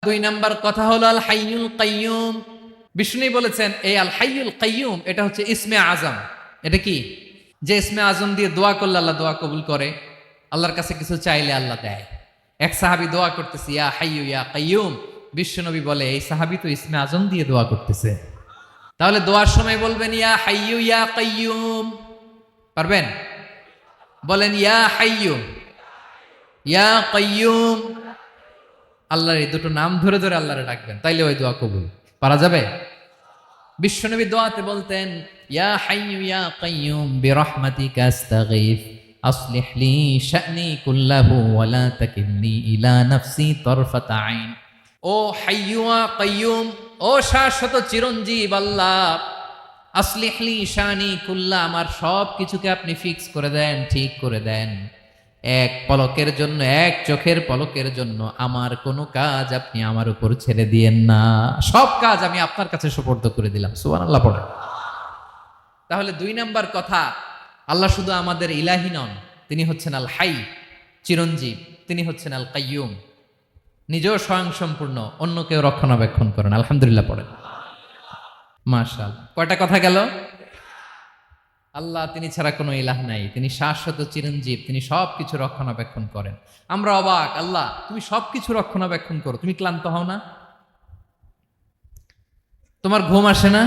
দুই নাম্বার কথা হলো আল হাইয়ুল কাইয়ুম। বিষ্ণু বলেছেন এই আল হাইয়ুল কাইয়ুম এটা হচ্ছে ইসমে আজম। এটা কি? যে ইসমে আজম দিয়ে দোয়া করলে আল্লাহ দোয়া কবুল করে, আল্লাহর কাছে কিছু চাইলে আল্লাহ দেয়। এক সাহাবী দোয়া করতেছে ইয়া হাইয়ু ইয়া কাইয়ুম, বিশ্বনবী বলে এই সাহাবী তো ইসমে আজম দিয়ে দোয়া করতেছে, তাহলে দোয়ার সময় বলবেন ইয়া হাইয়ু ইয়া কাইয়ুম। পারবেন? বলেন ইয়া হাইয়ু ইয়া কাইয়ুম। আল্লাহর এই দুটো নাম ধরে ধরে আল্লাহরে ডাকবেন, তাইলে ওই দোয়া কবুল। পারা যাবে? বিশ্বনবী দোয়াতে বলতেন ইয়া হাইয়ু ইয়া কাইয়ুম বিরহমাতিকা আস্তাগীথ আসলিহ লি শা'নি কুল্লাহু ওয়া লা তাকিলনি ইলা নাফসি তারফাতা আইন। ও হাইয়ু ওয়া কাইয়ুম, ও শাশ্বত চিরঞ্জীব আল্লাহ, আসলিহ লি শা'নি কুল্লাহ, আমার সব কিছুকে আপনি ফিক্স করে দেন, ঠিক করে দেন। এক পলকের জন্য, এক চোখের পলকের জন্য আমার কোনো কাজ আপনি আমার উপর ছেড়ে দিয়েন না, সব কাজ আমি আপনার কাছে সুপর্দ করে দিলাম। সুবহানাল্লাহ পড়ে। তাহলে দুই নাম্বার কথা, আল্লাহ শুধু আমাদের ইলাহি নন, তিনি হচ্ছেন আল হাই, চিরঞ্জীব। তিনি হচ্ছেন আল কাইয়ুম, নিজেও স্বয়ংসম্পূর্ণ, অন্যকেও রক্ষণাবেক্ষণ করেন। আলহামদুলিল্লাহ পড়েন। মাশাআল্লাহ। কয়টা কথা গেল? আল্লাহ তিনি ছাড়া কোনো ইলাহ নাই, তিনি শাশ্বত চিরঞ্জীব, তিনি সব কিছু রক্ষণাবেক্ষণ করেন। আমরা অবাক, আল্লাহ তুমি সব কিছু রক্ষণাবেক্ষণ করো, তুমি ক্লান্ত হও না? তোমার ঘুম আসে না?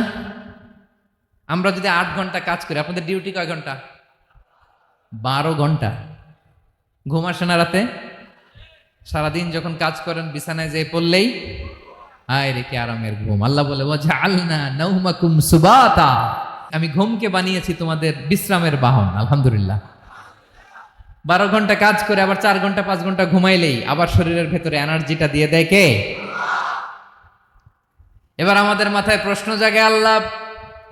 আমরা যদি 8 ঘন্টা কাজ করি, আপনাদের ডিউটি কয় ঘন্টা? 12 ঘন্টা। ঘুম আসে না রাতে? সারাদিন যখন কাজ করেন বিছানায় যেয়ে পড়লেই আয় রে কি আরামের ঘুম। আল্লাহ বলে ওয়াজআলনা নাওমাকুম সুবাতা, আমি ঘুমকে বানিয়েছি তোমাদের বিশ্রামের বাহন। আলহামদুলিল্লাহ। 12 ঘন্টা কাজ করে আবার 4 ঘন্টা 5 ঘন্টা ঘুমাইলেই আবার শরীরের ভেতরে এনার্জিটা দিয়ে দেয় কে? এবার আমাদের মাথায় প্রশ্ন জাগে, আল্লাহ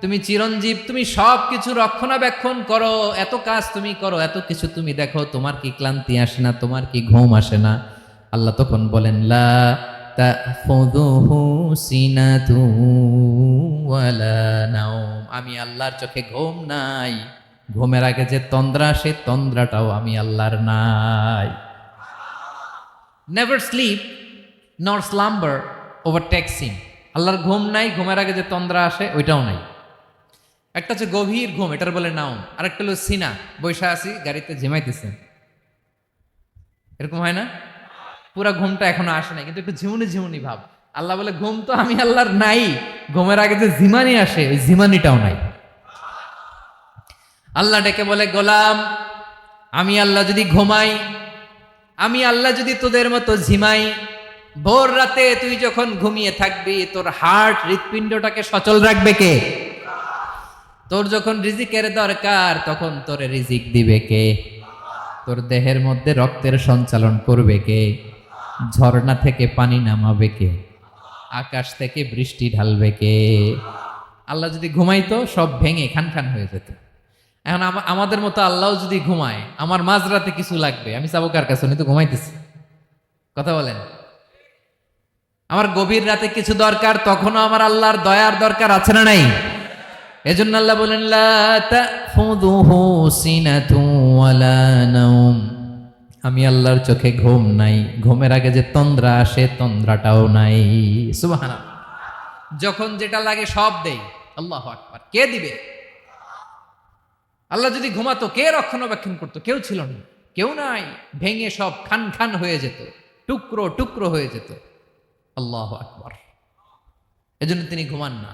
তুমি চিরঞ্জীব, তুমি সব কিছু রক্ষণাবেক্ষণ করো, এত কাজ তুমি করো, এত কিছু তুমি দেখো, তোমার কি ক্লান্তি আসে না? তোমার কি ঘুম আসে না? আল্লাহ তখন বলেন লা তাখুযুহু সিনাতু ওয়ালা নাওম, আমি আল্লাহর চোখে ঘুম নাই, ঘুমের আগে যে তন্দ্রা, সে তন্দ্রাটাও আমি আল্লাহর নাই। নেভার স্লিপ নর স্লাম্বার ওভারটেকস হিম। আল্লাহর ঘুম নাই, ঘুমের আগে যে তন্দ্রা আসে ওইটাও নাই। একটা হচ্ছে গভীর ঘুম, এটার বলে নাওম, আর একটা হলো সিনা, বৈশা আছি গাড়িতে ঝিমাইতেছে, এরকম হয় না? পুরা ঘুমটা এখনো আসে নাই, কিন্তু একটু ঝিমুনি ঝিমুনি ভাব। আল্লাহ বলে ঘুম তো আমি আল্লাহর নাই, ঘুমের আগে যে ঝিমানি আসে ওই ঝিমানিটাও নাই। আল্লাহ ডেকে বলে গোলাম, আমি আল্লাহ যদি ঘুমাই, আমি আল্লাহ যদি তোদের মতো ঝিমাই, ভোর রাতে তুই যখন ঘুমিয়ে থাকবি তোর হার্ট, হৃৎপিণ্ডটাকে সচল রাখবে কে? তোর যখন রিজিকের দরকার তখন তোরে রিজিক দিবে কে? তোর দেহের মধ্যে রক্তের সঞ্চালন করবে কে? ঝর্ণা থেকে পানি নামাবে কে? আকাশ থেকে বৃষ্টি ঢালবে কে? আল্লাহ যদি ঘুমাইতো সব ভেঙে খান খান হয়ে যেত। এখন আমাদের মতো আল্লাহ যদি ঘুমায়, আমার মাঝরাতে কিছু লাগবে, আমি যাবো কার কাছে? উনি তো ঘুমাইতেছে। কথা বলেন। আমার গভীর রাতে কিছু দরকার, তখনও আমার আল্লাহর দয়ার দরকার আছে না নাই? এজন্য আল্লাহ বলেন লা তাখুযুহু সিনাতুন ওয়ালা নাওম, আমি আল্লাহর চোখে ঘুম নাই, ঘুমের আগে যে তন্দ্রা আসে তন্দ্রাটাও নাই। সুবহানাল্লাহ। যখন যেটা লাগে সব দেই। আল্লাহু আকবার। কে দিবে? আল্লাহ যদি ঘুমাতো কে রক্ষণাবেক্ষণ করতো? কেউ ছিল না, কেউ নাই, ভেঙে সব খান খান হয়ে যেত, টুকরো টুকরো হয়ে যেত। আল্লাহু আকবার। এজন্য তিনি ঘুমান না।